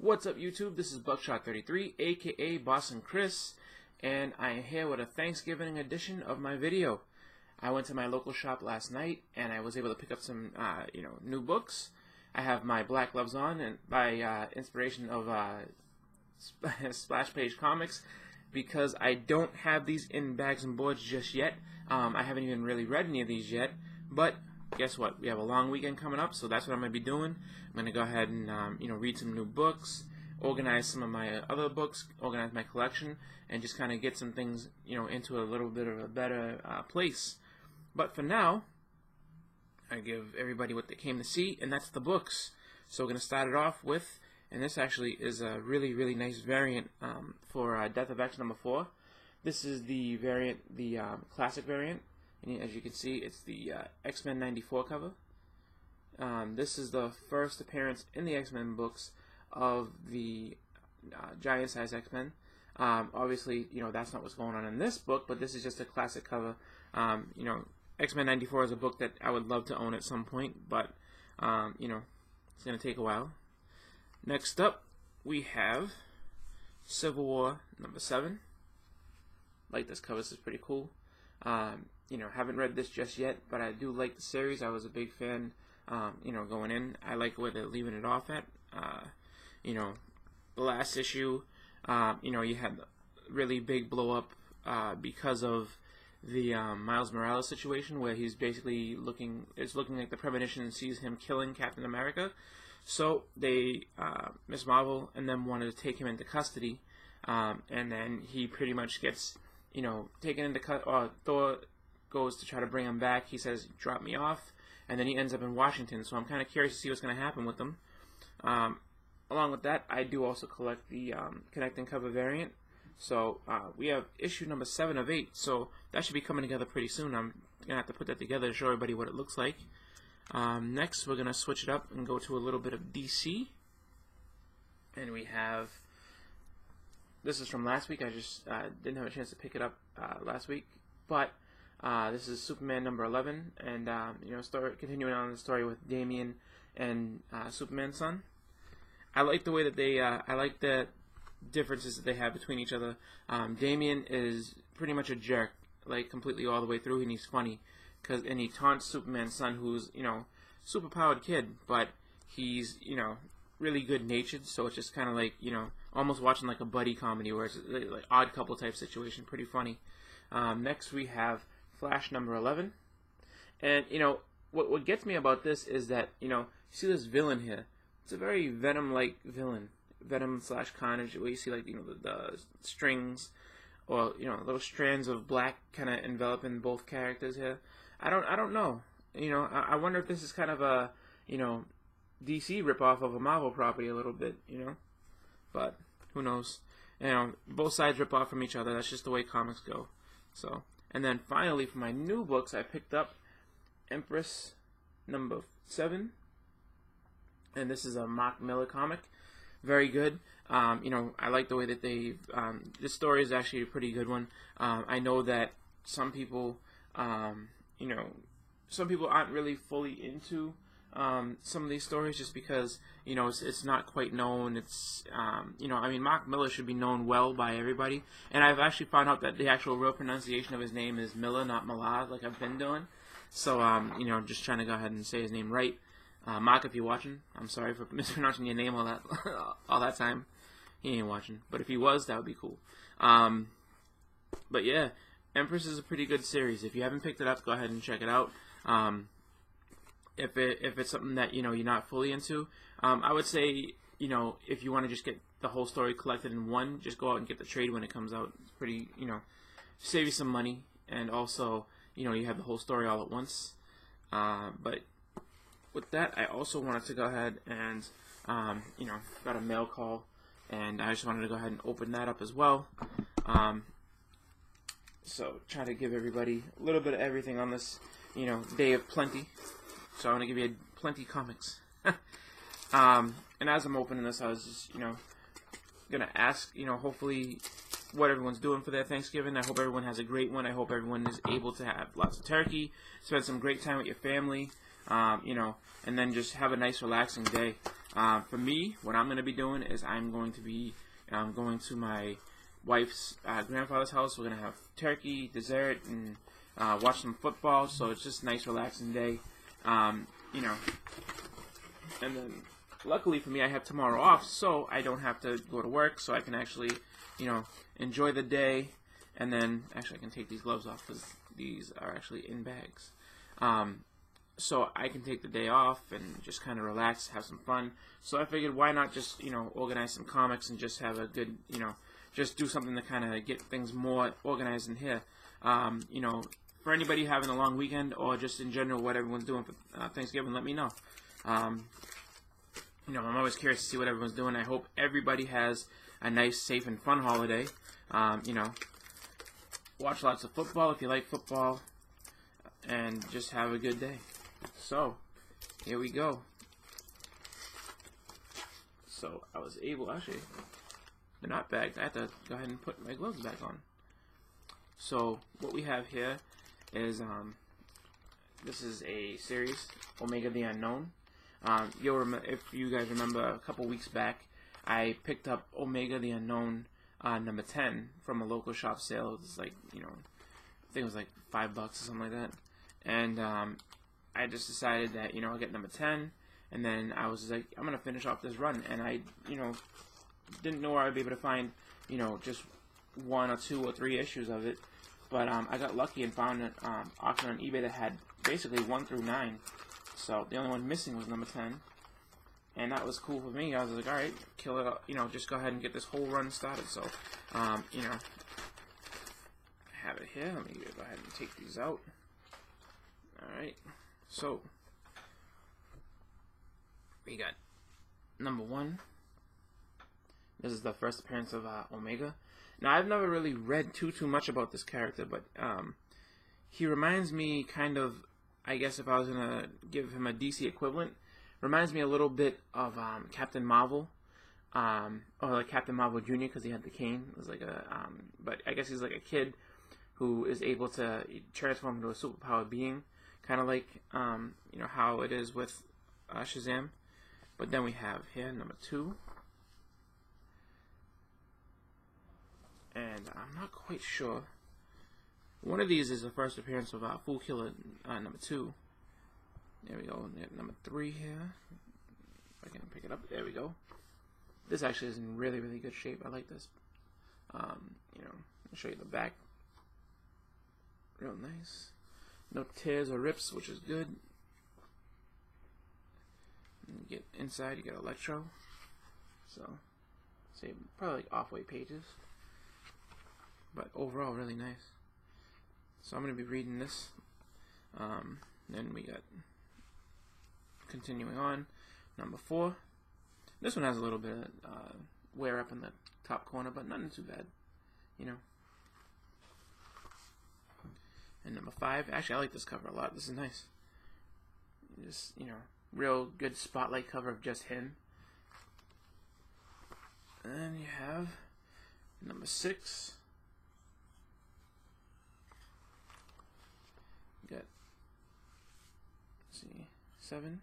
What's up, YouTube? This is Buckshot33, aka Boston Chris, and I am here with a Thanksgiving edition of my video. I went to my local shop last night, and I was able to pick up some, new books. I have my Black Gloves on, and by inspiration of Splash Page Comics, because I don't have these in bags and boards just yet. I haven't even really read any of these yet, but guess what? We have a long weekend coming up, so that's what I'm going to be doing. I'm going to go ahead and, read some new books, organize some of my other books, organize my collection, and just kind of get some things, into a little bit of a better place. But for now, I give everybody what they came to see, and that's the books. So we're going to start it off with, and this actually is a really, really nice variant for Death of X #4. This is the variant, the classic variant. And as you can see, it's the X-Men '94 cover. This is the first appearance in the X-Men books of the giant-size X-Men. Obviously, that's not what's going on in this book, but this is just a classic cover. X-Men '94 is a book that I would love to own at some point, but, it's going to take a while. Next up, we have Civil War #7. Like this cover, this is pretty cool. Haven't read this just yet, but I do like the series. I was a big fan, going in. I like where they're leaving it off at. The last issue, you had really big blow up because of the Miles Morales situation, where he's basically looking like the premonition sees him killing Captain America. So they, Ms. Marvel and them wanted to take him into custody, and then he pretty much gets, taken into custody. Thor goes to try to bring him back. He says, "Drop me off," and then he ends up in Washington. So I'm kind of curious to see what's going to happen with them. Along with that, I do also collect the connecting cover variant. So we have issue #7 of 8. So that should be coming together pretty soon. I'm going to have to put that together to show everybody what it looks like. Next, we're going to switch it up and go to a little bit of DC. And we have, this is from last week. I just didn't have a chance to pick it up last week. But this is Superman #11. And, continuing on the story with Damian and Superman's son. I like the way that they, I like the differences that they have between each other. Damian is pretty much a jerk, like completely all the way through, and he's funny. And he taunts Superman's son, who's, super powered kid, but he's, really good natured, so it's just kind of like, almost watching like a buddy comedy where it's like Odd Couple type situation, pretty funny. Next we have Flash #11. And, what gets me about this is that, you see this villain here. It's a very Venom-like villain. Venom/Carnage, where you see like, the strings, or, little strands of black kind of enveloping both characters here. I don't know. I wonder if this is kind of a, DC ripoff of a Marvel property a little bit, But who knows? Both sides rip off from each other. That's just the way comics go. So, and then finally, for my new books, I picked up Empress #7, and this is a Mark Millar comic. Very good. I like the way that they. This story is actually a pretty good one. I know that some people, some people aren't really fully into some of these stories just because, it's not quite known. It's, Mark Millar should be known well by everybody. And I've actually found out that the actual real pronunciation of his name is Miller, not Millar, like I've been doing. So, just trying to go ahead and say his name right. Mark, if you're watching, I'm sorry for mispronouncing your name all that time. He ain't watching. But if he was, that would be cool. But yeah, Empress is a pretty good series. If you haven't picked it up, go ahead and check it out. If it's something that, you're not fully into, I would say, if you want to just get the whole story collected in one, just go out and get the trade when it comes out. It's pretty, save you some money, and also, you have the whole story all at once. But with that, I also wanted to go ahead and, got a mail call, and I just wanted to go ahead and open that up as well. So try to give everybody a little bit of everything on this, day of plenty. So I want to give you plenty comics. And as I'm opening this, I was just, gonna ask, hopefully what everyone's doing for their Thanksgiving. I hope everyone has a great one. I hope everyone is able to have lots of turkey, spend some great time with your family, and then just have a nice relaxing day. For me, what I'm going to be doing is I'm going to be going to my wife's grandfather's house. We're going to have turkey, dessert, and watch some football. So it's just a nice, relaxing day. You know, and then luckily for me, I have tomorrow off, so I don't have to go to work. So I can actually, you know, enjoy the day. And then, actually, I can take these gloves off because these are actually in bags. So I can take the day off and just kind of relax, have some fun. So I figured, why not just, you know, organize some comics and just have a good, you know, just do something to kind of get things more organized in here. You know, for anybody having a long weekend or just in general what everyone's doing for Thanksgiving, let me know. You know, I'm always curious to see what everyone's doing. I hope everybody has a nice, safe, and fun holiday. You know, watch lots of football if you like football, and just have a good day. So, here we go. So, I was able, actually, they're not bagged. I have to go ahead and put my gloves back on. So, what we have here is, this is a series, Omega the Unknown. If you guys remember, a couple weeks back, I picked up Omega the Unknown number 10 from a local shop sale. It was like, you know, I think it was like $5 or something like that. And I just decided that, you know, I'll get number 10, and then I was like, I'm going to finish off this run. And I, you know, didn't know where I'd be able to find, you know, just 1 or 2 or 3 issues of it. But I got lucky and found an auction on eBay that had basically 1 through 9. So the only one missing was number 10. And that was cool for me. I was like, alright, kill it, you know, just go ahead and get this whole run started. So, you know, I have it here. Let me go ahead and take these out. Alright, so, we got number 1. This is the first appearance of Omega. Now, I've never really read too much about this character, but he reminds me kind of, I guess if I was going to give him a DC equivalent, reminds me a little bit of Captain Marvel, or like Captain Marvel Jr. because he had the cane. It was like a, but I guess he's like a kid who is able to transform into a superpowered being, kind of like you know how it is with Shazam. But then we have here number 2, and I'm not quite sure. One of these is the first appearance of Fool Killer number 2. There we go. Number 3 here. If I can pick it up. There we go. This actually is in really, really good shape. I like this. You know, I'll show you the back. Real nice. No tears or rips, which is good. And you get inside, you get Electro. So, say probably like off-white pages. But overall, really nice. So I'm going to be reading this. Then we got, continuing on, number 4. This one has a little bit of wear up in the top corner, but nothing too bad, you know. And number 5, actually I like this cover a lot. This is nice. Just, you know, real good spotlight cover of just him. And you have number 6. You got, let's see, 7.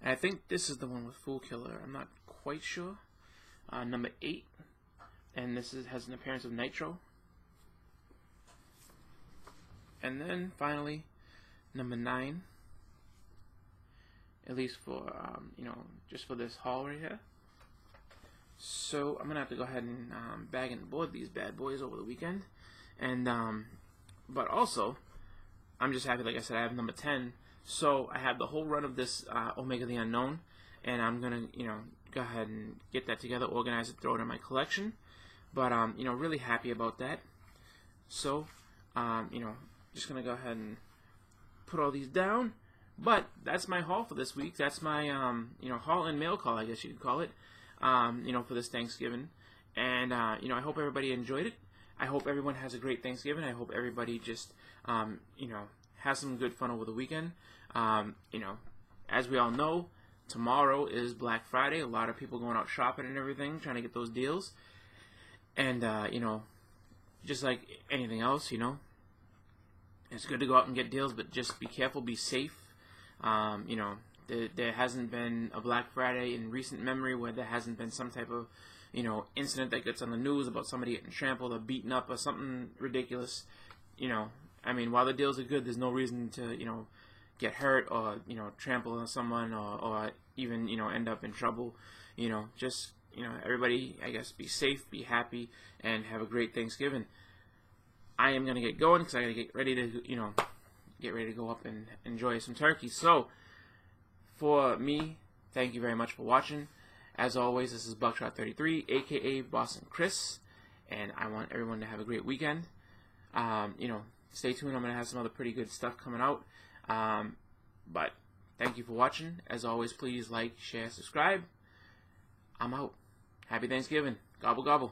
And I think this is the one with Fool Killer. I'm not quite sure. Number 8. And this has an appearance of Nitro. And then finally, number 9. At least for, you know, just for this haul right here. So I'm gonna have to go ahead and bag and board these bad boys over the weekend. And but also, I'm just happy, like I said, I have number 10. So I have the whole run of this Omega the Unknown, and I'm gonna, you know, go ahead and get that together, organize it, throw it in my collection. But you know, really happy about that. So you know, just gonna go ahead and put all these down. But that's my haul for this week. That's my you know, haul and mail call, I guess you could call it. You know, for this Thanksgiving. And you know, I hope everybody enjoyed it. I hope everyone has a great Thanksgiving. I hope everybody just you know, has some good fun over the weekend. You know, as we all know, tomorrow is Black Friday. A lot of people going out shopping and everything, trying to get those deals. And you know, just like anything else, you know, it's good to go out and get deals, but just be careful, be safe. You know, there hasn't been a Black Friday in recent memory where there hasn't been some type of, you know, incident that gets on the news about somebody getting trampled or beaten up or something ridiculous. You know, I mean, while the deals are good, there's no reason to, you know, get hurt or, you know, trample on someone or even, you know, end up in trouble. You know, just, you know, everybody, I guess, be safe, be happy, and have a great Thanksgiving. I am going to get going because I got to get ready to, you know, go up and enjoy some turkey. So, for me, thank you very much for watching. As always, this is Buckshot33, aka Boston Chris, and I want everyone to have a great weekend. You know, stay tuned. I'm going to have some other pretty good stuff coming out. But thank you for watching. As always, please like, share, subscribe. I'm out. Happy Thanksgiving. Gobble, gobble.